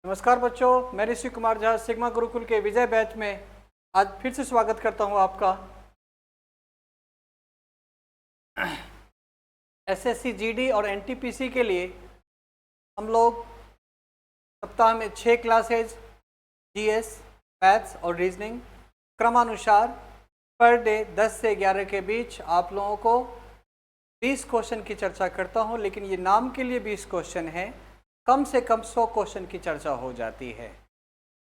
नमस्कार बच्चों, मैं ऋषि कुमार झा सिग्मा गुरुकुल के विजय बैच में आज फिर से स्वागत करता हूं आपका। एसएससी जीडी और एनटीपीसी के लिए हम लोग सप्ताह में 6 क्लासेज जीएस, मैथ्स और रीजनिंग क्रमानुसार पर डे 10 से 11 के बीच आप लोगों को 20 क्वेश्चन की चर्चा करता हूं। लेकिन ये नाम के लिए 20 क्वेश्चन है, कम से कम 100 क्वेश्चन की चर्चा हो जाती है।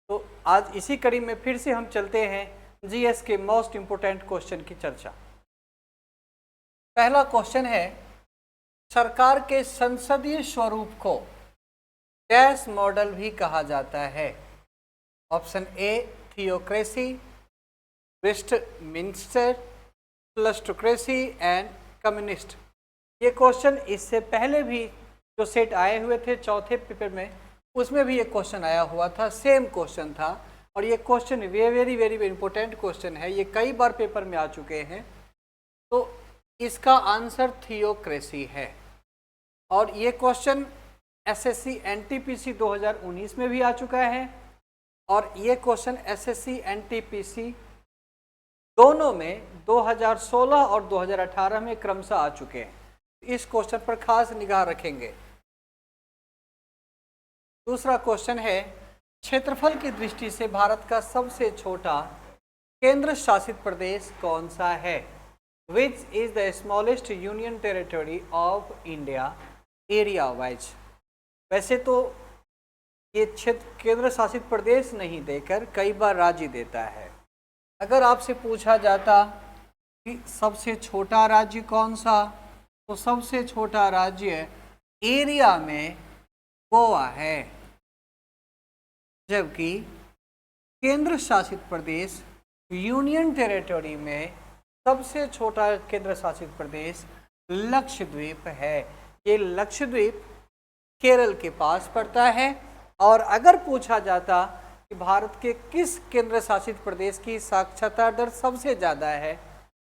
तो आज इसी कड़ी में फिर से हम चलते हैं जीएस के मोस्ट इंपोर्टेंट क्वेश्चन की चर्चा। पहला क्वेश्चन है, सरकार के संसदीय स्वरूप को डैश मॉडल भी कहा जाता है। Option A theocracy, Westminster, plutocracy and communist. ये क्वेश्चन इससे पहले भी जो सेट आए हुए थे चौथे पेपर में, उसमें भी ये क्वेश्चन आया हुआ था, सेम क्वेश्चन था। और ये question very very important question है, ये कई बार पेपर में आ चुके हैं। तो इसका आंसर थियोक्रेसी है। और ये क्वेश्चन एसएससी एनटीपीसी 2019 में भी आ चुका है और ये क्वेश्चन एसएससी एनटीपीसी दोनों में 2016 और 2018 में क्रमशः आ चुके हैं। इस क्वेश्चन पर खास निगाह रखेंगे। दूसरा क्वेश्चन है, क्षेत्रफल की दृष्टि से भारत का सबसे छोटा केंद्र शासित प्रदेश कौन सा है? Which is the smallest union territory of India area wise. वैसे तो ये क्षेत्र केंद्र शासित प्रदेश नहीं देकर कई बार राज्य देता है। अगर आपसे पूछा जाता कि सबसे छोटा राज्य कौन सा, तो सबसे छोटा राज्य एरिया में गोवा है, जबकि केंद्र शासित प्रदेश यूनियन टेरिटरी में सबसे छोटा केंद्र शासित प्रदेश लक्षद्वीप है। ये लक्षद्वीप केरल के पास पड़ता है। और अगर पूछा जाता कि भारत के किस केंद्र शासित प्रदेश की साक्षरता दर सबसे ज़्यादा है,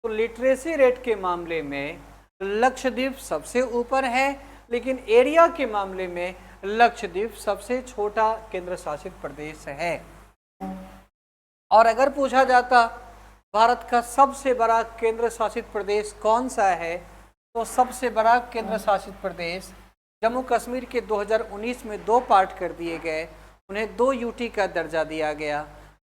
तो लिटरेसी रेट के मामले में लक्षद्वीप सबसे ऊपर है, लेकिन एरिया के मामले में लक्षद्वीप सबसे छोटा केंद्र शासित प्रदेश है। और अगर पूछा जाता भारत का सबसे बड़ा केंद्र शासित प्रदेश कौन सा है, तो सबसे बड़ा केंद्र शासित प्रदेश जम्मू कश्मीर के 2019 में 2 पार्ट कर दिए गए, उन्हें 2 यूटी का दर्जा दिया गया।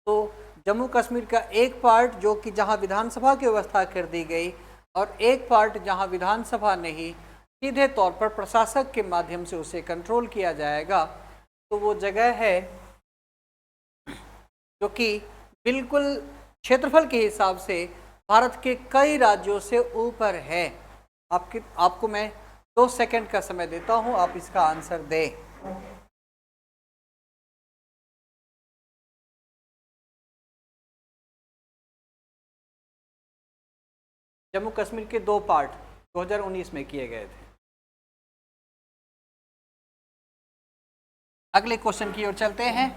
तो जम्मू कश्मीर का एक पार्ट जो कि जहां विधानसभा की व्यवस्था कर दी गई और एक पार्ट जहां विधानसभा नहीं, सीधे तौर पर प्रशासक के माध्यम से उसे कंट्रोल किया जाएगा। तो वो जगह है जो कि बिल्कुल क्षेत्रफल के हिसाब से भारत के कई राज्यों से ऊपर है। आपको मैं 2 सेकंड का समय देता हूं, आप इसका आंसर दें। जम्मू कश्मीर के 2 पार्ट 2019 में किए गए थे। अगले क्वेश्चन की ओर चलते हैं,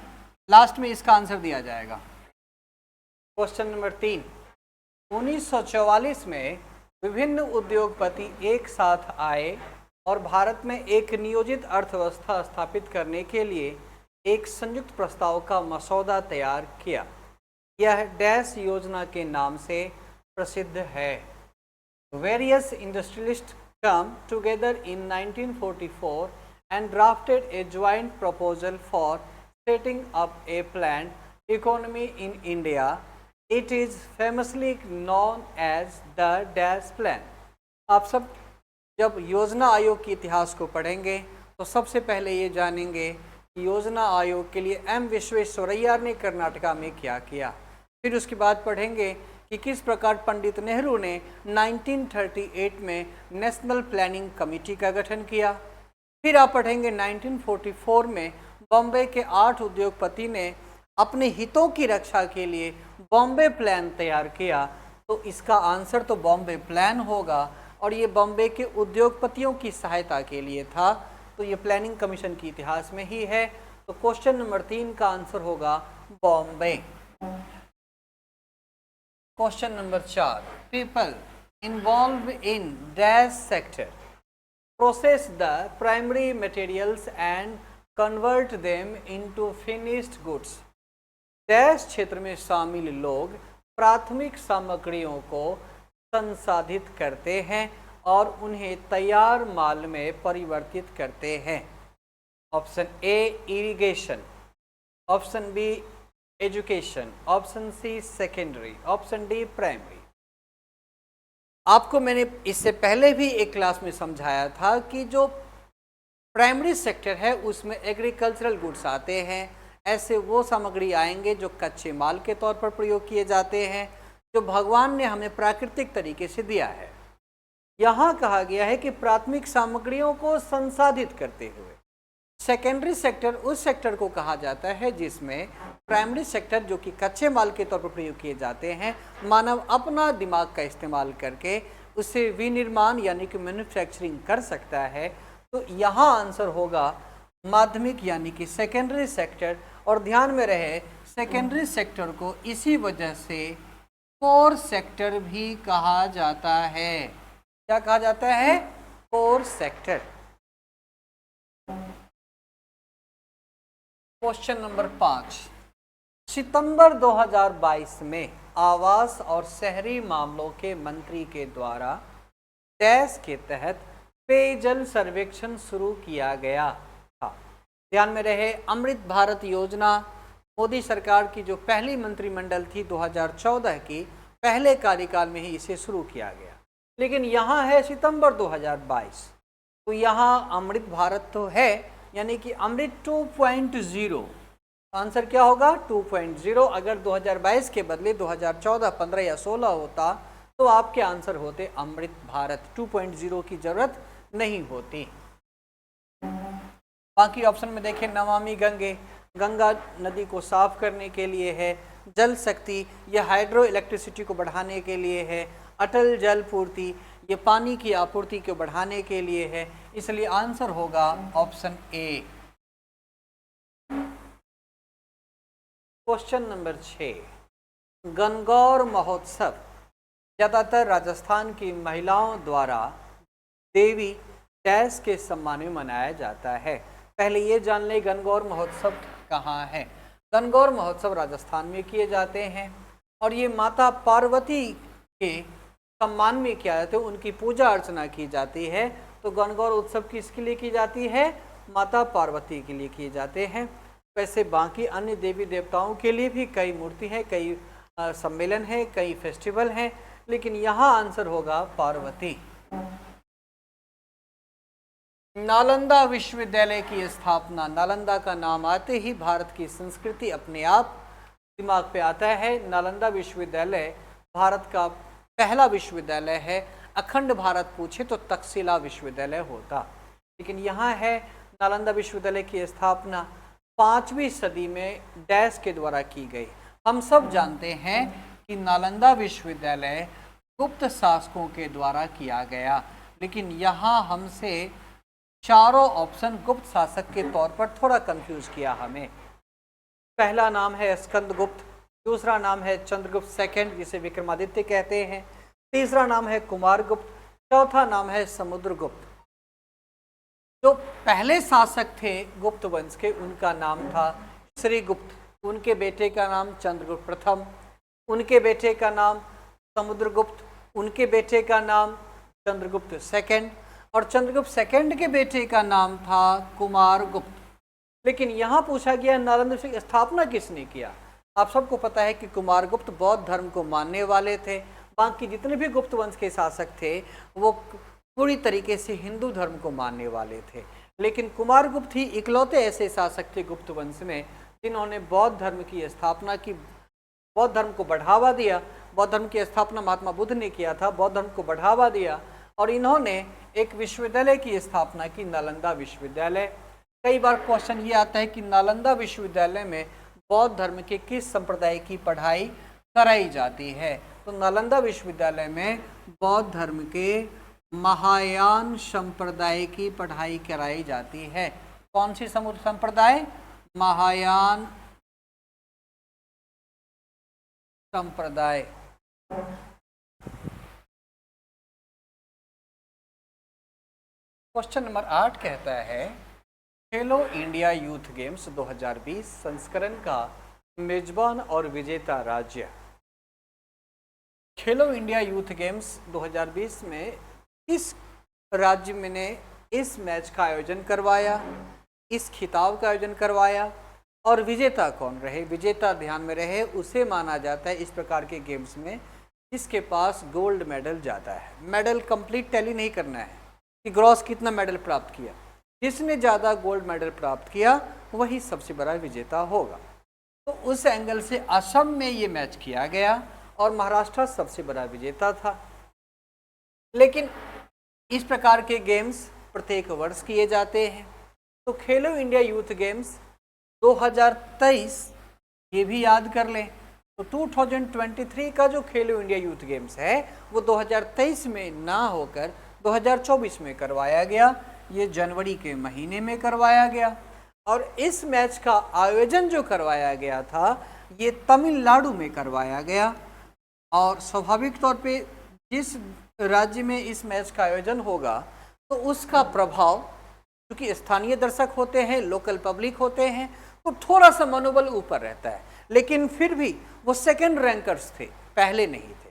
लास्ट में इसका आंसर दिया जाएगा। क्वेश्चन नंबर 3, 1944 में विभिन्न उद्योगपति एक साथ आए और भारत में एक नियोजित अर्थव्यवस्था स्थापित करने के लिए एक संयुक्त प्रस्ताव का मसौदा तैयार किया। यह डैश योजना के नाम से प्रसिद्ध है। Various industrialists come together in 1944 and drafted a joint proposal for setting up a planned economy in India. It is famously known as the Dash Plan. आप सब जब योजना आयोग के इतिहास को पढ़ेंगे तो सबसे पहले ये जानेंगे कि योजना आयोग के लिए एम विश्वेश्वरैया ने कर्नाटका में क्या किया। फिर उसके बाद पढ़ेंगे कि किस प्रकार पंडित नेहरू ने 1938 में नेशनल प्लानिंग कमेटी का गठन किया। फिर आप पढ़ेंगे 1944 में बॉम्बे के 8 उद्योगपति ने अपने हितों की रक्षा के लिए बॉम्बे प्लान तैयार किया। तो इसका आंसर तो बॉम्बे प्लान होगा और ये बॉम्बे के उद्योगपतियों की सहायता के लिए था। तो ये प्लानिंग कमीशन के इतिहास में ही है। तो क्वेश्चन नंबर 3 का आंसर होगा Bombay. Question number 4, people involve in dash sector process the primary materials and convert them into finished goods. Dash क्षेत्र में शामिल लोग प्राथमिक सामग्रियों को संसाधित करते हैं और उन्हें तैयार माल में परिवर्तित करते हैं। Option A irrigation, option B education, option C secondary, option D primary. आपको मैंने इससे पहले भी एक क्लास में समझाया था कि जो प्राइमरी सेक्टर है उसमें एग्रीकल्चरल गुड्स आते हैं। ऐसे वो सामग्री आएंगे जो कच्चे माल के तौर पर प्रयोग किए जाते हैं, जो भगवान ने हमें प्राकृतिक तरीके से दिया है। यहाँ कहा गया है कि प्राथमिक सामग्रियों को संसाधित करते हुए। सेकेंडरी सेक्टर उस सेक्टर को कहा जाता है जिसमें प्राइमरी सेक्टर जो कि कच्चे माल के तौर पर प्रयोग किए जाते हैं, मानव अपना दिमाग का इस्तेमाल करके उसे विनिर्माण यानी कि मैन्युफैक्चरिंग कर सकता है। तो यहाँ आंसर होगा माध्यमिक यानी कि सेकेंडरी सेक्टर। और ध्यान में रहे सेकेंडरी सेक्टर को इसी वजह से कोर सेक्टर भी कहा जाता है। क्या कहा जाता है? Core sector. क्वेश्चन नंबर 5, सितंबर 2022 में आवास और शहरी मामलों के मंत्री के द्वारा डैश के तहत पेयजल सर्वेक्षण शुरू किया गया था। ध्यान में रहे अमृत भारत योजना मोदी सरकार की जो पहली मंत्रिमंडल थी 2014 की, पहले कार्यकाल में ही इसे शुरू किया गया। लेकिन यहाँ है सितंबर 2022, तो यहाँ अमृत भारत तो है, यानी कि अमृत 2.0। आंसर क्या होगा? 2.0। अगर 2022 के बदले 2014, 15 या 16 होता तो आपके आंसर होते अमृत भारत। 2.0 की जरूरत नहीं होती। बाकी ऑप्शन में देखें, नमामि गंगे, गंगा नदी को साफ करने के लिए है। जल शक्ति, यह हाइड्रो इलेक्ट्रिसिटी को बढ़ाने के लिए है। अटल जल पूर्ति, ये पानी की आपूर्ति को बढ़ाने के लिए है। इसलिए आंसर होगा option A. Question number 6, Gangaur महोत्सव ज़्यादातर राजस्थान की महिलाओं द्वारा देवी डैश के सम्मान में मनाया जाता है। पहले ये जान ले गणगौर महोत्सव कहाँ है। गणगौर महोत्सव राजस्थान में किए जाते हैं और ये माता पार्वती के सम्मान में किया जाता है, उनकी पूजा अर्चना की जाती है। तो गणगौर उत्सव किसके लिए की जाती है? माता पार्वती के लिए किए जाते हैं। वैसे बाकी अन्य देवी देवताओं के लिए भी कई मूर्ति हैं, कई सम्मेलन हैं, कई फेस्टिवल हैं, लेकिन यहाँ आंसर होगा पार्वती। नालंदा विश्वविद्यालय की स्थापना, नालंदा का नाम आते ही भारत की संस्कृति अपने आप दिमाग पे आता है। नालंदा विश्वविद्यालय भारत का पहला विश्वविद्यालय है। अखंड भारत पूछे तो तक्षशिला विश्वविद्यालय होता, लेकिन यहाँ है नालंदा विश्वविद्यालय की स्थापना 5वीं सदी में डैश के द्वारा की गई। हम सब जानते हैं कि नालंदा विश्वविद्यालय गुप्त शासकों के द्वारा किया गया, लेकिन यहाँ हमसे चारों ऑप्शन गुप्त शासक के तौर पर थोड़ा कंफ्यूज किया हमें। पहला नाम है स्कंदगुप्त, दूसरा नाम है चंद्रगुप्त सेकंड जिसे विक्रमादित्य कहते हैं, तीसरा नाम है कुमारगुप्त, चौथा नाम है समुद्रगुप्त। जो पहले शासक थे गुप्त वंश के उनका नाम था श्रीगुप्त, उनके बेटे का नाम चंद्रगुप्त प्रथम, उनके बेटे का नाम समुद्रगुप्त, उनके बेटे का नाम चंद्रगुप्त सेकंड और चंद्रगुप्त सेकंड के बेटे का नाम था कुमारगुप्त। लेकिन यहाँ पूछा गया नालंदा की स्थापना किसने किया। आप सबको पता है कि कुमारगुप्त बौद्ध धर्म को मानने वाले थे। बाकी जितने भी गुप्त वंश के शासक थे वो पूरी तरीके से हिंदू धर्म को मानने वाले थे, लेकिन कुमारगुप्त ही इकलौते ऐसे शासक थे गुप्त वंश में जिन्होंने बौद्ध धर्म की स्थापना की, बौद्ध धर्म को बढ़ावा दिया। बौद्ध धर्म की स्थापना महात्मा बुद्ध ने किया था, बौद्ध धर्म को बढ़ावा दिया और इन्होंने एक विश्वविद्यालय की स्थापना की, नालंदा विश्वविद्यालय। कई बार क्वेश्चन ये आता है कि नालंदा विश्वविद्यालय में बौद्ध धर्म के किस संप्रदाय की पढ़ाई कराई जाती है। तो नालंदा विश्वविद्यालय में बौद्ध धर्म के महायान संप्रदाय की पढ़ाई कराई जाती है। कौन सी संप्रदाय? महायान संप्रदाय। क्वेश्चन नंबर 8 कहता है खेलो इंडिया यूथ गेम्स 2020 संस्करण का मेजबान और विजेता राज्य। खेलो इंडिया यूथ गेम्स 2020 में किस राज्य में ने इस मैच का आयोजन करवाया, इस खिताब का आयोजन करवाया और विजेता कौन रहे? विजेता ध्यान में रहे, उसे माना जाता है इस प्रकार के गेम्स में जिसके पास गोल्ड मेडल ज़्यादा है। मेडल कंप्लीट टैली नहीं करना है कि ग्रॉस कितना मेडल प्राप्त किया, जिसने ज़्यादा गोल्ड मेडल प्राप्त किया वही सबसे बड़ा विजेता होगा। तो उस एंगल से असम में ये मैच किया गया और महाराष्ट्र सबसे बड़ा विजेता था। लेकिन इस प्रकार के गेम्स प्रत्येक वर्ष किए जाते हैं। तो खेलो इंडिया यूथ गेम्स 2023 ये भी याद कर लें। तो 2023 का जो खेलो इंडिया यूथ गेम्स है वो 2023 में ना होकर 2024 में करवाया गया। ये जनवरी के महीने में करवाया गया और इस मैच का आयोजन जो करवाया गया था ये तमिलनाडु में करवाया गया। और स्वाभाविक तौर पे जिस राज्य में इस मैच का आयोजन होगा तो उसका प्रभाव, क्योंकि स्थानीय दर्शक होते हैं, लोकल पब्लिक होते हैं, तो थोड़ा सा मनोबल ऊपर रहता है। लेकिन फिर भी वो सेकंड रैंकर्स थे, पहले नहीं थे।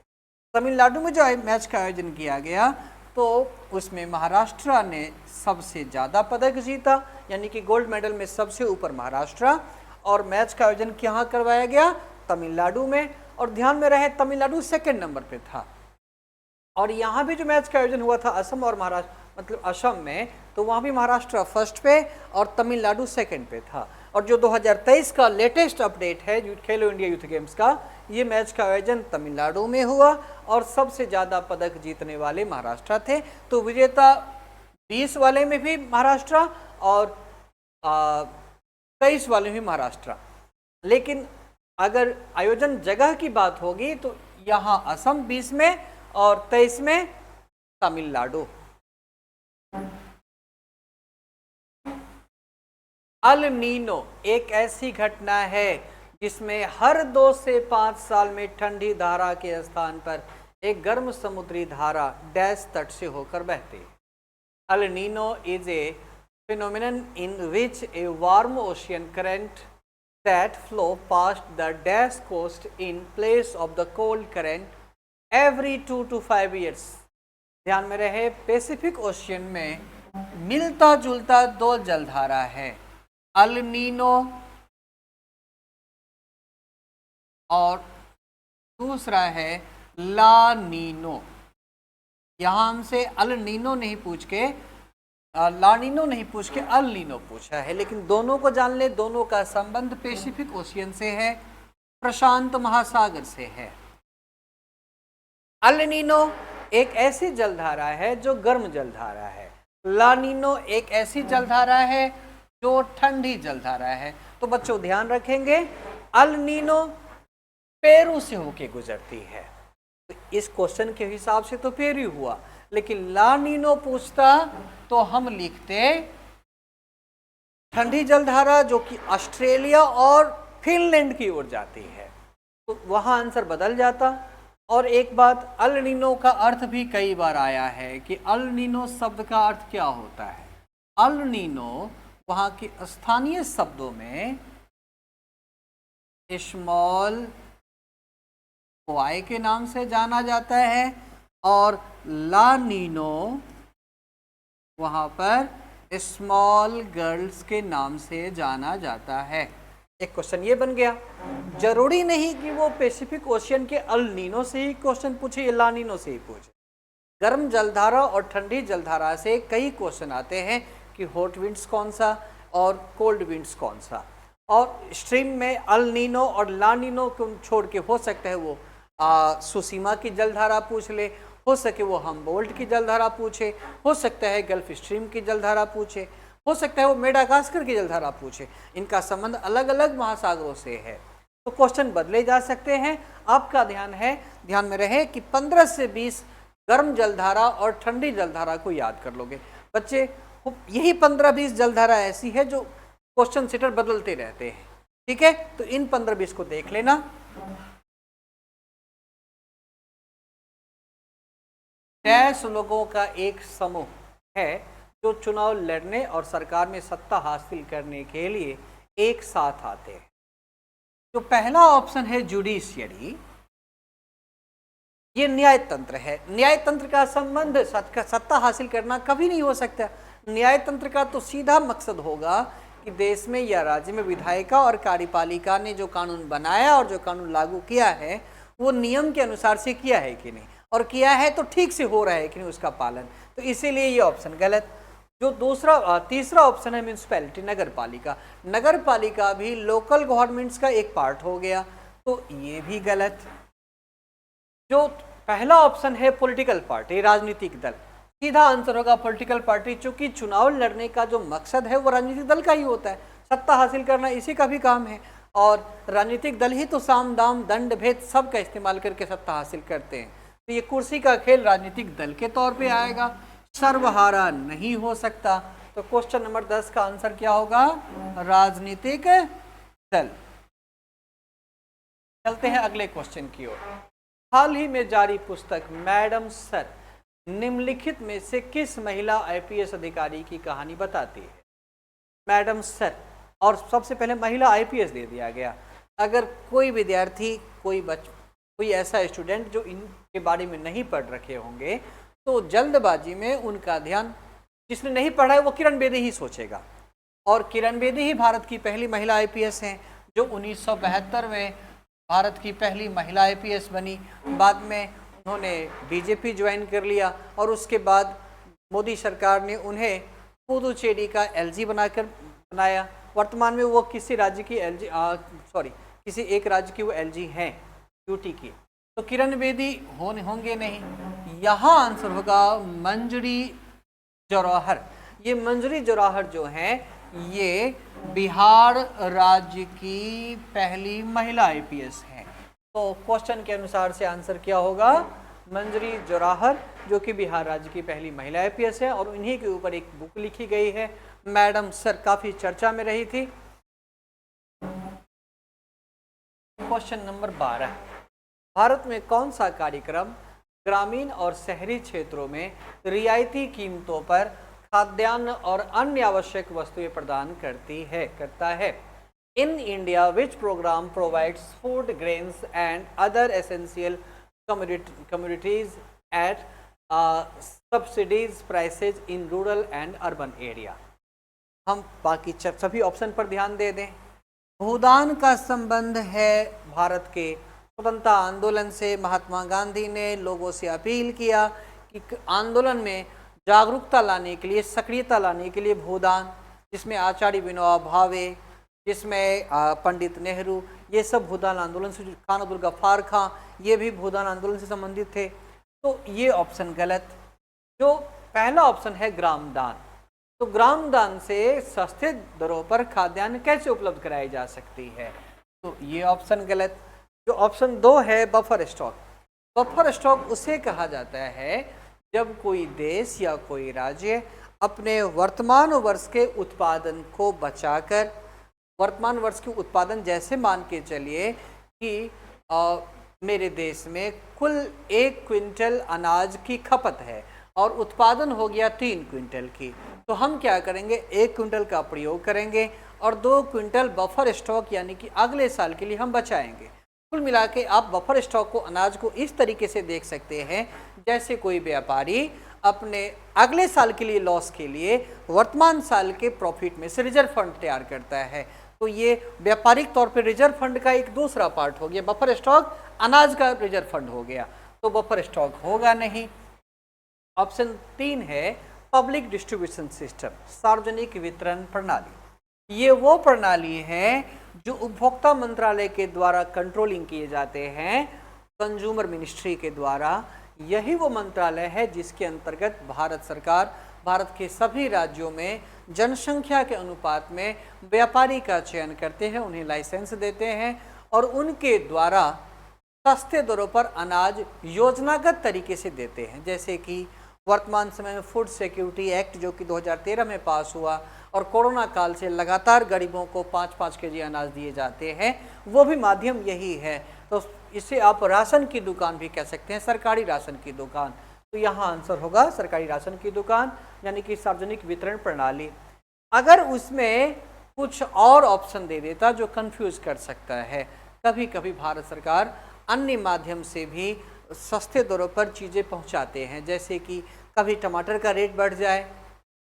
तमिलनाडु में जो मैच का आयोजन किया गया तो उसमें महाराष्ट्र ने सबसे ज़्यादा पदक जीता, यानी कि गोल्ड मेडल में सबसे ऊपर महाराष्ट्र। और मैच का आयोजन कहाँ करवाया गया? तमिलनाडु में। और ध्यान में रहे तमिलनाडु सेकंड नंबर पे था। और यहाँ भी जो मैच का आयोजन हुआ था असम और महाराष्ट्र, मतलब असम में, तो वहाँ भी महाराष्ट्र फर्स्ट पे और तमिलनाडु सेकंड पे था। और जो 2023 का लेटेस्ट अपडेट है खेलो इंडिया यूथ गेम्स का, ये मैच का आयोजन तमिलनाडु में हुआ और सबसे ज़्यादा पदक जीतने वाले महाराष्ट्र थे। तो विजेता 20 वाले में भी महाराष्ट्र और 23 वाले में भी महाराष्ट्र। लेकिन अगर आयोजन जगह की बात होगी तो यहाँ असम 20 में और 23 में तमिलनाडु। अल नीनो एक ऐसी घटना है जिसमें हर 2 से 5 साल में ठंडी धारा के स्थान पर एक गर्म समुद्री धारा डैश तट से होकर बहती है। El Nino is a phenomenon in which a warm ocean current that flow past the dash coast in place of the cold current every 2 to 5 years। ध्यान में रहे पैसिफिक ओशियन में मिलता जुलता 2 जलधारा है, अल नीनो और दूसरा है ला नीनो। यहाँ हमसे अल नीनो नहीं पूछ के ला नीनो नहीं पूछ के अल नीनो पूछा है, लेकिन दोनों को जान ले। दोनों का संबंध पैसिफिक ओशियन से है, प्रशांत महासागर से है। अल नीनो एक ऐसी जलधारा है जो गर्म जलधारा है, ला नीनो एक ऐसी जलधारा है जो ठंडी जलधारा है। तो बच्चों ध्यान रखेंगे, अल नीनो पेरू से होके गुजरती है। तो इस क्वेश्चन के हिसाब से तो पेरू हुआ, लेकिन ला नीनो पूछता तो हम लिखते ठंडी जलधारा जो कि ऑस्ट्रेलिया और फिनलैंड की ओर जाती है, तो वहां आंसर बदल जाता। और एक बात, अल नीनो का अर्थ भी कई बार आया है कि अल नीनो शब्द का अर्थ क्या होता है। अल नीनो वहाँ के स्थानीय शब्दों में स्मॉल बॉय के नाम से जाना जाता है और ला नीनो वहाँ पर स्मॉल गर्ल्स के नाम से जाना जाता है। एक क्वेश्चन ये बन गया, जरूरी नहीं कि वो पैसिफिक ओशियन के अल नीनो से ही क्वेश्चन पूछे या ला नीनो से ही पूछे। गर्म जलधारा और ठंडी जलधारा से कई क्वेश्चन आते हैं कि हॉट विंड्स कौन सा और कोल्ड विंड्स कौन सा। और स्ट्रीम में अल नीनो और ला नीनो को छोड़ के हो सकता है वो सुसीमा की जलधारा पूछ ले, हो सके वो हमबोल्ट की जलधारा पूछे, हो सकता है गल्फ स्ट्रीम की जलधारा पूछे, हो सकता है वो मेडागास्कर की जलधारा पूछे। इनका संबंध अलग अलग महासागरों से है, तो क्वेश्चन बदले जा सकते हैं। आपका ध्यान में रहे कि 15 से 20 गर्म जलधारा और ठंडी जलधारा को याद कर लोगे बच्चे। यही 15-20 जलधारा ऐसी है जो क्वेश्चन सेटर बदलते रहते हैं, ठीक है। तो इन 15-20 को देख लेना। डैश लोगों का एक समूह है जो चुनाव लड़ने और सरकार में सत्ता हासिल करने के लिए एक साथ आते हैं। जो पहला ऑप्शन है जुडिशियरी, ये न्याय तंत्र है। न्याय तंत्र का संबंध सत्ता हासिल करना कभी नहीं हो सकता। न्याय तंत्र का तो सीधा मकसद होगा कि देश में या राज्य में विधायिका और कार्यपालिका ने जो कानून बनाया और जो कानून लागू किया है वो नियम के अनुसार से किया है कि नहीं, और किया है तो ठीक से हो रहा है कि नहीं उसका पालन। तो इसीलिए ये ऑप्शन गलत। जो तीसरा ऑप्शन है म्यूनिसिपैलिटी, नगर पालिका। नगर पालिका भी लोकल गवर्नमेंट्स का एक पार्ट हो गया, तो ये भी गलत। जो पहला ऑप्शन है पॉलिटिकल पार्टी, राजनीतिक दल, सीधा आंसर होगा पॉलिटिकल पार्टी, चूंकि चुनाव लड़ने का जो मकसद है वो राजनीतिक दल का ही होता है, सत्ता हासिल करना इसी का भी काम है, और राजनीतिक दल ही तो साम दाम दंड भेद सब का इस्तेमाल करके सत्ता हासिल करते हैं। तो ये कुर्सी का खेल राजनीतिक दल के तौर पे आएगा, सर्वहारा नहीं हो सकता। तो क्वेश्चन नंबर 10 का आंसर क्या होगा? राजनीतिक दल। चलते हैं अगले क्वेश्चन की ओर। हाल ही में जारी पुस्तक मैडम सर निम्नलिखित में से किस महिला आईपीएस अधिकारी की कहानी बताती है? मैडम सर, और सबसे पहले महिला आईपीएस दे दिया गया। अगर कोई विद्यार्थी, कोई ऐसा स्टूडेंट जो इनके बारे में नहीं पढ़ रखे होंगे तो जल्दबाजी में उनका ध्यान, जिसने नहीं पढ़ा है वो किरण बेदी ही सोचेगा, और किरण बेदी ही भारत की पहली महिला आईपीएस हैं, जो 1972 में भारत की पहली महिला आईपीएस बनी। बाद में उन्होंने बीजेपी ज्वाइन कर लिया और उसके बाद मोदी सरकार ने उन्हें पुदुचेरी का एलजी बनाया। वर्तमान में वो किसी राज्य की किसी एक राज्य की वो एलजी हैं, यूटी की। तो किरण बेदी होंगे नहीं। यहाँ आंसर होगा मंजरी जौहर। ये मंजरी जौहर जो हैं ये बिहार राज्य की पहली महिला आईपीएस हैं। तो क्वेश्चन के अनुसार से आंसर क्या होगा? मंजरी जौहर, जो कि बिहार राज्य की पहली महिला आईपीएस है, और इन्हीं के ऊपर एक बुक लिखी गई है, मैडम सर, काफी चर्चा में रही थी। क्वेश्चन नंबर 12, भारत में कौन सा कार्यक्रम ग्रामीण और शहरी क्षेत्रों में रियायती कीमतों पर खाद्यान्न और अन्य आवश्यक वस्तुएं प्रदान करता है? In India which program provides food, grains and other essential communities at subsidies prices in rural and urban area. हम बाकी सभी ऑप्शन पर ध्यान दे दें। भूदान का संबंध है भारत के स्वतंत्रता आंदोलन से। महात्मा गांधी ने लोगों से अपील किया कि आंदोलन में जागरूकता लाने के लिए, सक्रियता लाने के लिए भूदान, जिसमें आचार्य विनोबा भावे, जिसमें पंडित नेहरू, ये सब भूदान आंदोलन से, खान अब्दुल गफ्फार खां, ये भी भूदान आंदोलन से संबंधित थे। तो ये ऑप्शन गलत। जो पहला ऑप्शन है ग्रामदान, तो ग्रामदान से सस्ते दरों पर खाद्यान्न कैसे उपलब्ध कराई जा सकती है? तो ये ऑप्शन गलत। जो ऑप्शन 2 है बफर स्टॉक। बफर स्टॉक उसे कहा जाता है जब कोई देश या कोई राज्य अपने वर्तमान वर्ष के उत्पादन को बचाकर, वर्तमान वर्ष के उत्पादन, जैसे मान के चलिए कि मेरे देश में कुल 1 क्विंटल अनाज की खपत है और उत्पादन हो गया 3 क्विंटल की, तो हम क्या करेंगे? 1 क्विंटल का प्रयोग करेंगे और 2 क्विंटल बफर स्टॉक यानी कि अगले साल के लिए हम बचाएंगे। कुल मिला के आप बफर स्टॉक को, अनाज को इस तरीके से देख सकते हैं जैसे कोई व्यापारी अपने अगले साल के लिए लॉस के लिए वर्तमान साल के प्रॉफिट में से रिजर्व फंड तैयार करता है। तो ये व्यापारिक तौर पर रिजर्व फंड का एक दूसरा पार्ट हो गया। बफर स्टॉक अनाज का रिजर्व फंड हो गया, तो बफर स्टॉक होगा नहीं। ऑप्शन 3 है पब्लिक डिस्ट्रीब्यूशन सिस्टम, सार्वजनिक वितरण प्रणाली। ये वो प्रणाली है जो उपभोक्ता मंत्रालय के द्वारा कंट्रोलिंग किए जाते हैं, कंज्यूमर मिनिस्ट्री के द्वारा। यही वो मंत्रालय है जिसके अंतर्गत भारत सरकार भारत के सभी राज्यों में जनसंख्या के अनुपात में व्यापारी का चयन करते हैं, उन्हें लाइसेंस देते हैं और उनके द्वारा सस्ते दरों पर अनाज योजनागत तरीके से देते हैं। जैसे कि वर्तमान समय में फूड सिक्योरिटी एक्ट जो कि 2013 में पास हुआ, और कोरोना काल से लगातार गरीबों को 5-5 केजी अनाज दिए जाते हैं, वो भी माध्यम यही है। तो इसे आप राशन की दुकान भी कह सकते हैं, सरकारी राशन की दुकान। तो यहाँ आंसर होगा सरकारी राशन की दुकान, यानी कि सार्वजनिक वितरण प्रणाली। अगर उसमें कुछ और ऑप्शन दे देता जो कंफ्यूज कर सकता है, कभी कभी भारत सरकार अन्य माध्यम से भी सस्ते दरों पर चीज़ें पहुंचाते हैं, जैसे कि कभी टमाटर का रेट बढ़ जाए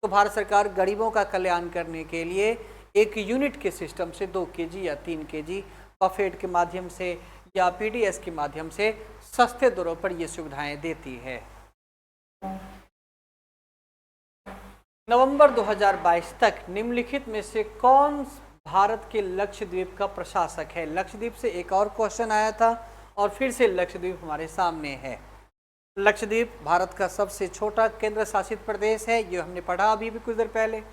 तो भारत सरकार गरीबों का कल्याण करने के लिए एक यूनिट के सिस्टम से 2 केजी या 3 केजी बफेट के माध्यम से या पीडीएस के माध्यम से सस्ते दरों पर ये सुविधाएं देती है। नवंबर 2022 तक निम्नलिखित में से कौन भारत के लक्षद्वीप का प्रशासक है? लक्षद्वीप से एक और क्वेश्चन आया था और फिर से लक्षद्वीप हमारे सामने है। लक्षद्वीप भारत का सबसे छोटा केंद्र शासित प्रदेश है, ये हमने पढ़ा अभी भी कुछ देर पहले।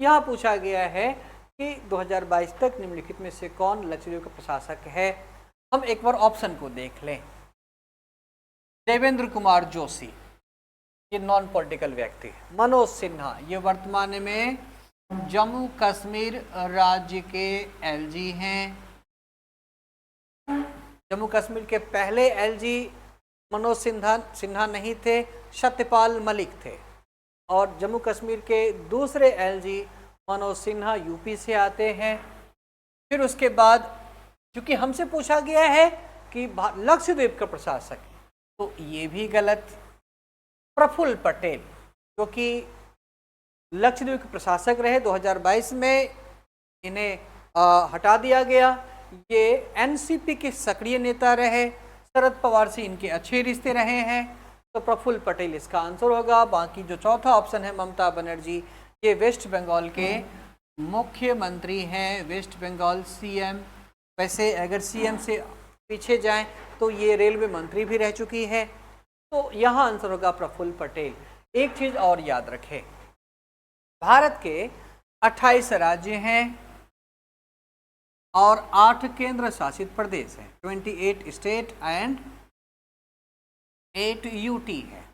यहाँ पूछा गया है कि 2022 तक निम्नलिखित में से कौन लक्षद्वीप का प्रशासक है। हम एक बार ऑप्शन को देख लें। देवेंद्र कुमार जोशी, ये नॉन पॉलिटिकल व्यक्ति। मनोज सिन्हा, ये वर्तमान में जम्मू कश्मीर राज्य के एलजी हैं। जम्मू कश्मीर के पहले एलजी मनोज सिन्हा नहीं थे, सत्यपाल मलिक थे। और जम्मू कश्मीर के दूसरे एलजी मनोज सिन्हा यूपी से आते हैं। फिर उसके बाद क्योंकि हमसे पूछा गया है कि लक्षद्वीप का प्रशासक, तो ये भी गलत। प्रफुल्ल पटेल जो कि लक्षद्वीप के प्रशासक रहे, 2022 में इन्हें हटा दिया गया। ये एनसीपी के सक्रिय नेता रहे, शरद पवार से इनके अच्छे रिश्ते रहे हैं, तो प्रफुल्ल पटेल इसका आंसर होगा। बाकी जो चौथा ऑप्शन है ममता बनर्जी, ये वेस्ट बंगाल के मुख्यमंत्री हैं, वेस्ट बंगाल सीएम। वैसे अगर सीएम से पीछे जाएं तो ये रेलवे मंत्री भी रह चुकी है, तो यहाँ आंसर होगा प्रफुल्ल पटेल। एक चीज़ और याद रखें, भारत के 28 राज्य हैं और 8 केंद्र शासित प्रदेश हैं, 28 स्टेट एंड 8 यूटी है।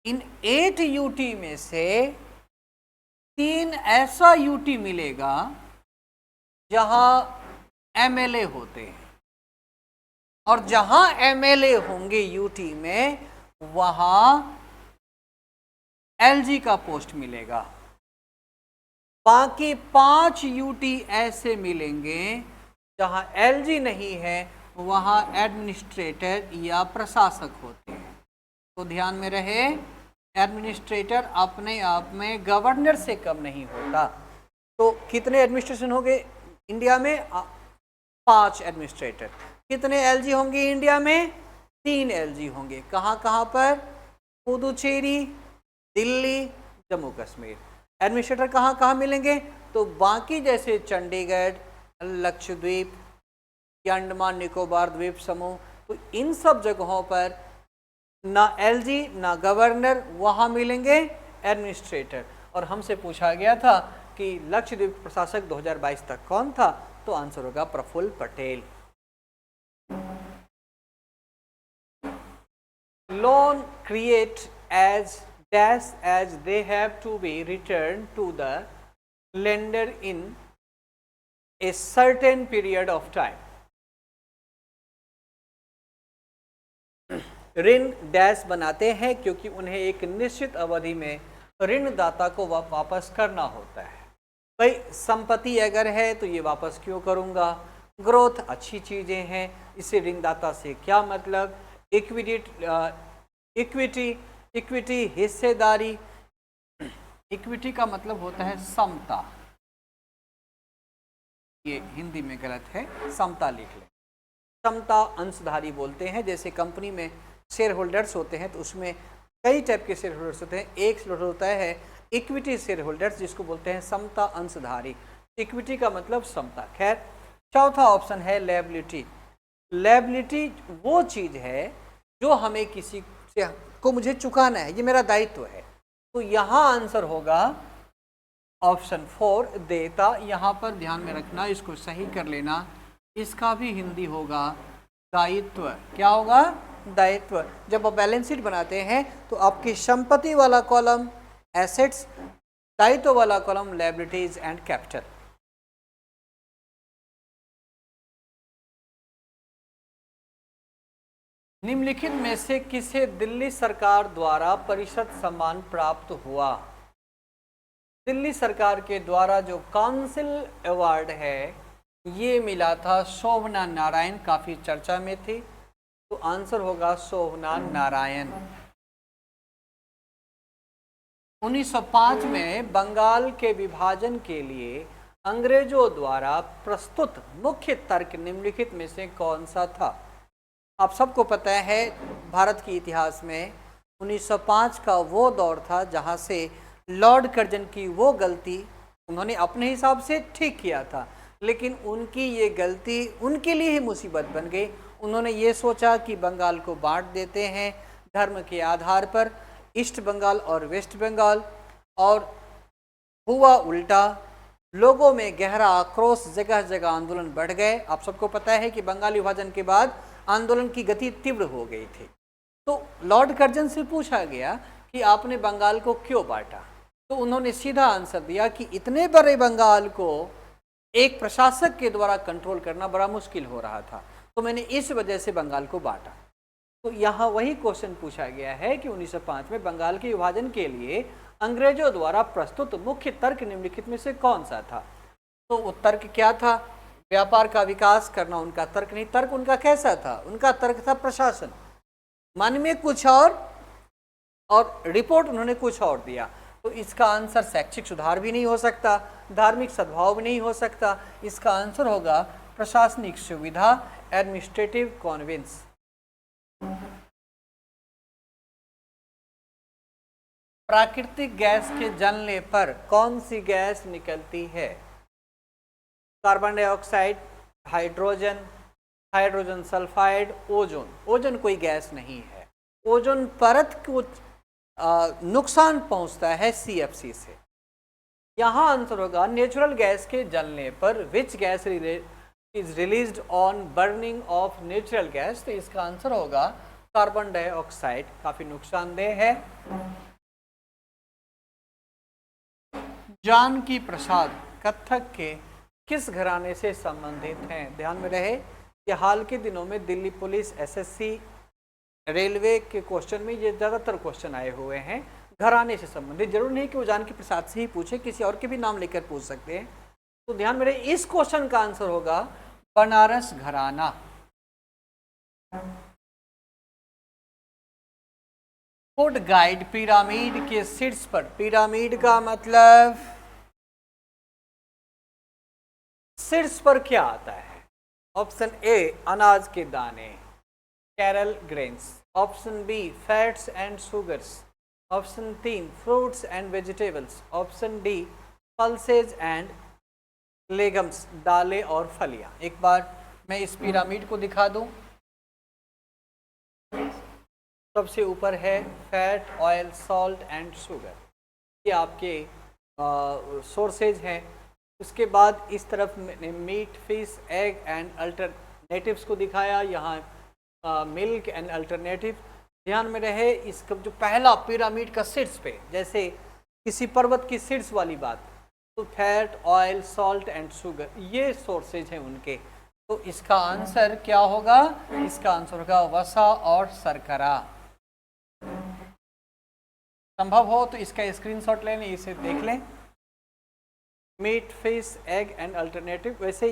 इन 8 यूटी में से 3 ऐसा यूटी मिलेगा जहां एमएलए होते हैं, और जहां एमएलए होंगे यूटी में वहां एलजी का पोस्ट मिलेगा। बाकी 5 यूटी ऐसे मिलेंगे जहां एलजी नहीं है, वहां एडमिनिस्ट्रेटर या प्रशासक होते हैं। तो ध्यान में रहे, एडमिनिस्ट्रेटर अपने आप में गवर्नर से कम नहीं होता। तो कितने एडमिनिस्ट्रेशन होंगे इंडिया में? 5 एडमिनिस्ट्रेटर। कितने एलजी होंगे इंडिया में? 3 एलजी होंगे। कहाँ कहाँ पर? पुदुचेरी, दिल्ली, जम्मू कश्मीर। एडमिनिस्ट्रेटर कहाँ कहाँ मिलेंगे? तो बाकी जैसे चंडीगढ़, लक्षद्वीप, अंडमान निकोबार द्वीप समूह, तो इन सब जगहों पर ना एलजी ना गवर्नर, वहाँ मिलेंगे एडमिनिस्ट्रेटर। और हमसे पूछा गया था कि लक्षद्वीप प्रशासक 2022 तक कौन था, तो आंसर होगा Praful Patel. Loan create as dash as they have to be returned to the lender in a certain period of time. ऋण डैश बनाते हैं क्योंकि उन्हें एक निश्चित अवधि में ऋणदाता को वापस करना होता है। भाई संपत्ति अगर है तो ये वापस क्यों करूँगा? ग्रोथ अच्छी चीज़ें हैं, इससे ऋणदाता से क्या मतलब? इक्विटी हिस्सेदारी। इक्विटी का मतलब होता है समता, ये हिंदी में गलत है, समता लिख लें। समता अंशधारी बोलते हैं। जैसे कंपनी में शेयर होल्डर्स होते हैं तो उसमें कई टाइप के शेयर होल्डर्स होते हैं। एक शेयर होल्डर होता है इक्विटी शेयर होल्डर्स, जिसको बोलते हैं समता अंशधारी। इक्विटी का मतलब समता। खैर, चौथा ऑप्शन है लायबिलिटी। लायबिलिटी वो चीज़ है जो हमें किसी से को मुझे चुकाना है, ये मेरा दायित्व है। तो यहाँ आंसर होगा ऑप्शन 4 देयता। यहाँ पर ध्यान में रखना, इसको सही कर लेना, इसका भी हिंदी होगा दायित्व। क्या होगा? दायित्व। जब आप बैलेंस शीट बनाते हैं तो आपकी संपत्ति वाला कॉलम एसेट्स, दायित्व वाला कॉलम लायबिलिटीज एंड कैपिटल। निम्नलिखित में से किसे दिल्ली सरकार द्वारा परिषद सम्मान प्राप्त हुआ? दिल्ली सरकार के द्वारा जो काउंसिल अवार्ड है ये मिला था शोभना नारायण, काफी चर्चा में थी, तो आंसर होगा शोभना नारायण। 1905 में बंगाल के विभाजन के लिए अंग्रेजों द्वारा प्रस्तुत मुख्य तर्क निम्नलिखित में से कौन सा था? आप सबको पता है भारत के इतिहास में 1905 का वो दौर था जहां से लॉर्ड कर्जन की वो गलती उन्होंने अपने हिसाब से ठीक किया था, लेकिन उनकी ये गलती उनके लिए ही मुसीबत बन गई। उन्होंने ये सोचा कि बंगाल को बांट देते हैं धर्म के आधार पर, ईस्ट बंगाल और वेस्ट बंगाल, और हुआ उल्टा। लोगों में गहरा आक्रोश, जगह जगह आंदोलन बढ़ गए। आप सबको पता है कि बंगाल विभाजन के बाद आंदोलन की गति तीव्र हो गई थी। तो लॉर्ड कर्जन से पूछा गया कि आपने बंगाल को क्यों बांटा, तो उन्होंने सीधा आंसर दिया कि इतने बड़े बंगाल को एक प्रशासक के द्वारा कंट्रोल करना बड़ा मुश्किल हो रहा था, तो मैंने इस वजह से बंगाल को बांटा। तो यहाँ वही क्वेश्चन पूछा गया है कि 1905 में बंगाल के विभाजन के लिए अंग्रेजों द्वारा प्रस्तुत मुख्य तर्क निम्नलिखित में से कौन सा था? तो वो तर्क क्या था? व्यापार का विकास करना उनका तर्क नहीं। तर्क उनका कैसा था? उनका तर्क था प्रशासन। मन में कुछ और रिपोर्ट उन्होंने कुछ और दिया। तो इसका आंसर शैक्षिक सुधार भी नहीं हो सकता, धार्मिक सद्भाव भी नहीं हो सकता। इसका आंसर होगा प्रशासनिक सुविधा, एडमिनिस्ट्रेटिव कन्वीनियंस। प्राकृतिक गैस के जलने पर कौन सी गैस निकलती है? Carbon dioxide, hydrogen, hydrogen sulphide, ozone. Ozone कोई गैस नहीं है। ओजोन परत को नुकसान पहुंचता है सीएफसी से। यहाँ आंसर होगा नेचुरल गैस के जलने पर which gas is released on burning of natural gas. तो इसका आंसर होगा कार्बन डाइऑक्साइड, काफी नुकसानदेह है। जानकी प्रसाद कथक के किस घराने से संबंधित हैं? ध्यान में रहे कि हाल के दिनों में दिल्ली पुलिस, एसएससी, रेलवे के क्वेश्चन में ये ज़्यादातर क्वेश्चन आए हुए हैं घराने से संबंधित। जरूर नहीं कि वो जानकी प्रसाद से ही पूछे, किसी और के भी नाम लेकर पूछ सकते हैं। तो ध्यान में रहे इस क्वेश्चन का आंसर होगा बनारस घराना। फूड गाइड पिरामिड के शीर्ष पर, पिरामिड का मतलब शीर्ष पर क्या आता है? ऑप्शन ए अनाज के दाने, cereal grains. Option B fats and sugars. Option 3 fruits and vegetables. Option D pulses and legumes, दालें और फलियां। एक बार मैं इस पिरामिड को दिखा दूं। सबसे ऊपर है fat, oil, salt and sugar, ये आपके सोर्सेज हैं। उसके बाद इस तरफ meat, fish, egg and alternatives को दिखाया, यहाँ मिल्क एंड अल्टरनेटिव। ध्यान में रहे इसका जो पहला पिरामिड का शीर्ष पे, जैसे किसी पर्वत की शीर्ष वाली बात, तो fat, oil, salt and sugar ये सोर्सेज हैं उनके। तो इसका आंसर क्या होगा? इसका आंसर होगा वसा और शर्करा। संभव हो तो इसका स्क्रीनशॉट लें, इसे देख लें। Meat, fish, egg and alternative. वैसे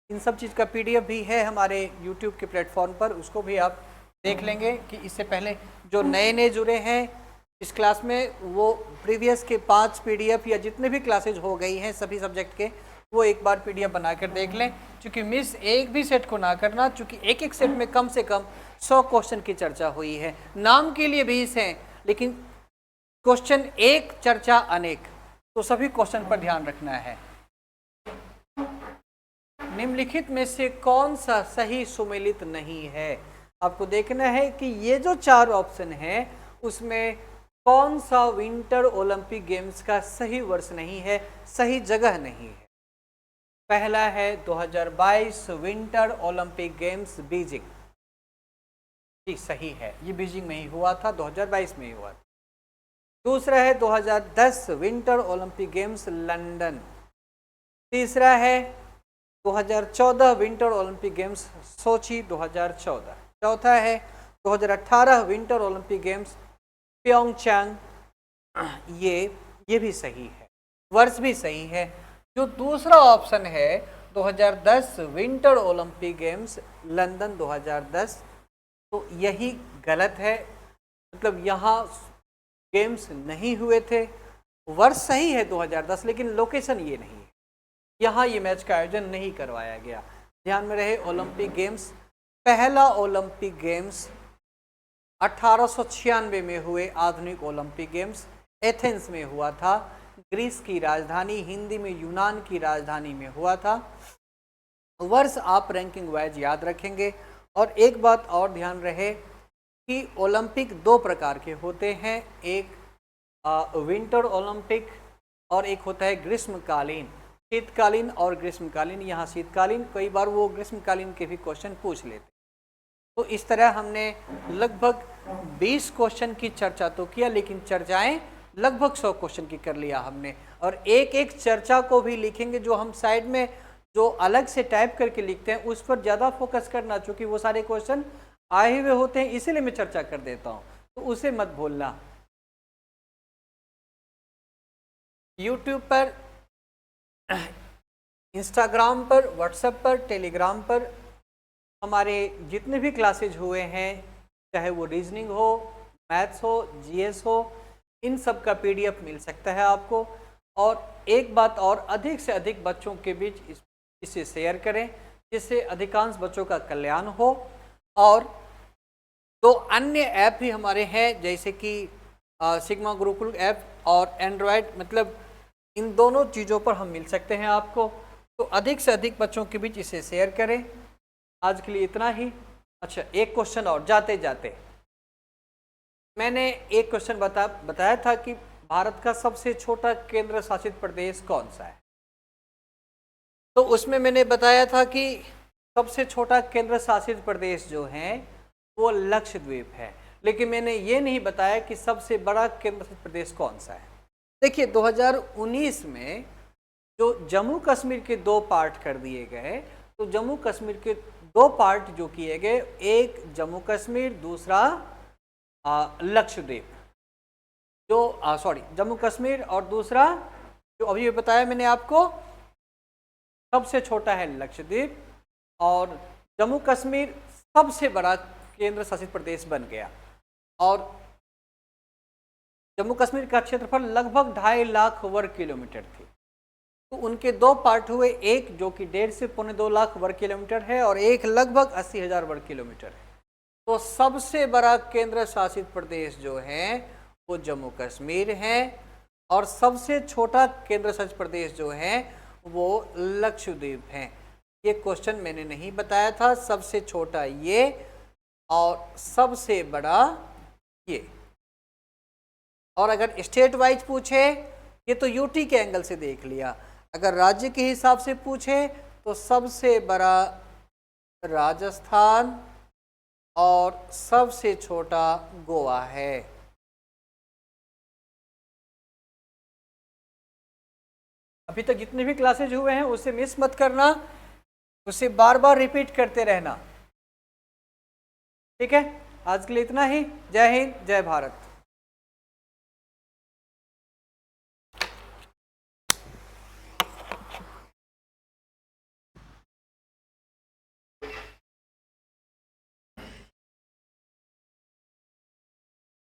इन सब चीज़ का पीडीएफ भी है हमारे यूट्यूब के प्लेटफॉर्म पर, उसको भी आप देख लेंगे कि इससे पहले जो नए नए जुड़े हैं इस क्लास में, वो प्रीवियस के 5 पीडीएफ या जितने भी क्लासेज हो गई हैं सभी सब्जेक्ट के, वो एक बार पीडीएफ बनाकर देख लें। क्योंकि मिस एक भी सेट को ना करना, क्योंकि एक एक सेट में कम से कम 100 क्वेश्चन की चर्चा हुई है। नाम के लिए 20 हैं, लेकिन क्वेश्चन एक, चर्चा अनेक, तो सभी क्वेश्चन पर ध्यान रखना है। निम्नलिखित में से कौन सा सही सुमेलित नहीं है? आपको देखना है कि ये जो 4 ऑप्शन हैं उसमें कौन सा विंटर ओलंपिक गेम्स का सही वर्ष नहीं है, सही जगह नहीं है। पहला है 2022 विंटर ओलंपिक गेम्स बीजिंग, जी सही है, ये बीजिंग में ही हुआ था, 2022 में ही हुआ था। दूसरा है 2010 विंटर ओलंपिक गेम्स लंदन। तीसरा है 2014 विंटर ओलंपिक गेम्स सोची 2014। चौथा है 2018 विंटर ओलंपिक गेम्स प्योंगचांग, ये भी सही है, वर्ष भी सही है। जो दूसरा ऑप्शन है 2010 विंटर ओलंपिक गेम्स लंदन 2010, तो यही गलत है। मतलब यहाँ गेम्स नहीं हुए थे, वर्ष सही है 2010, लेकिन लोकेशन ये नहीं है, यहाँ ये मैच का आयोजन नहीं करवाया गया। ध्यान में रहे ओलंपिक गेम्स, पहला ओलंपिक गेम्स 1896 में हुए आधुनिक ओलंपिक गेम्स एथेंस में हुआ था, ग्रीस की राजधानी, हिंदी में यूनान की राजधानी में हुआ था। वर्ष आप रैंकिंग वाइज याद रखेंगे। और एक बात और ध्यान रहे कि ओलंपिक दो प्रकार के होते हैं, एक विंटर ओलंपिक और एक होता है ग्रीष्मकालीन, शीतकालीन और ग्रीष्मकालीन। यहाँ शीतकालीन, कई बार वो ग्रीष्मकालीन के भी क्वेश्चन पूछ लेते। तो इस तरह हमने लगभग 20 क्वेश्चन की चर्चा तो किया, लेकिन चर्चाएं लगभग 100 क्वेश्चन की कर लिया हमने। और एक एक चर्चा को भी लिखेंगे, जो हम साइड में जो अलग से टाइप करके लिखते हैं उस पर ज़्यादा फोकस करना, चूँकि वो सारे क्वेश्चन आए हुए होते हैं, इसीलिए मैं चर्चा कर देता हूँ, तो उसे मत भूलना। यूट्यूब पर, इंस्टाग्राम पर, व्हाट्सएप पर, टेलीग्राम पर हमारे जितने भी क्लासेज हुए हैं, चाहे वो रीजनिंग हो, मैथ्स हो, जीएस हो, इन सब का पीडीएफ मिल सकता है आपको। और एक बात और, अधिक से अधिक बच्चों के बीच इसे शेयर करें, जिससे अधिकांश बच्चों का कल्याण हो। और दो अन्य ऐप भी हमारे हैं, जैसे कि सिग्मा गुरुकुल ऐप और एंड्रॉयड, मतलब इन दोनों चीज़ों पर हम मिल सकते हैं आपको। तो अधिक से अधिक बच्चों के बीच इसे शेयर करें। आज के लिए इतना ही। अच्छा, एक क्वेश्चन और जाते जाते, मैंने एक क्वेश्चन बताया था कि भारत का सबसे छोटा केंद्र शासित प्रदेश कौन सा है। तो उसमें मैंने बताया था कि सबसे छोटा केंद्र शासित प्रदेश जो है वो लक्षद्वीप है, लेकिन मैंने ये नहीं बताया कि सबसे बड़ा केंद्र शासित प्रदेश कौन सा है। देखिए 2019 में जो जम्मू कश्मीर के दो पार्ट कर दिए गए, तो जम्मू कश्मीर के दो पार्ट जो किए गए, एक जम्मू कश्मीर, दूसरा लक्षद्वीप, जो जम्मू कश्मीर और दूसरा जो अभी बताया मैंने आपको, सबसे छोटा है लक्षद्वीप और जम्मू कश्मीर सबसे बड़ा केंद्र शासित प्रदेश बन गया। और जम्मू कश्मीर का क्षेत्रफल लगभग 2.5 लाख वर्ग किलोमीटर थी। तो उनके दो पार्ट हुए, एक जो कि 1.5 से 2.25 लाख वर्ग किलोमीटर है और एक लगभग 80,000 वर्ग किलोमीटर है। तो सबसे बड़ा केंद्र शासित प्रदेश जो है वो जम्मू कश्मीर है और सबसे छोटा केंद्र शासित प्रदेश जो है वो लक्षद्वीप है। ये क्वेश्चन मैंने नहीं बताया था, सबसे छोटा ये और सबसे बड़ा ये। और अगर स्टेट वाइज पूछे, ये तो यूटी के एंगल से देख लिया, अगर राज्य के हिसाब से पूछे तो सबसे बड़ा राजस्थान और सबसे छोटा गोवा है। अभी तक जितने भी क्लासेज हुए हैं उसे मिस मत करना, उसे बार बार रिपीट करते रहना। ठीक है, आज के लिए इतना ही। जय हिंद, जय भारत।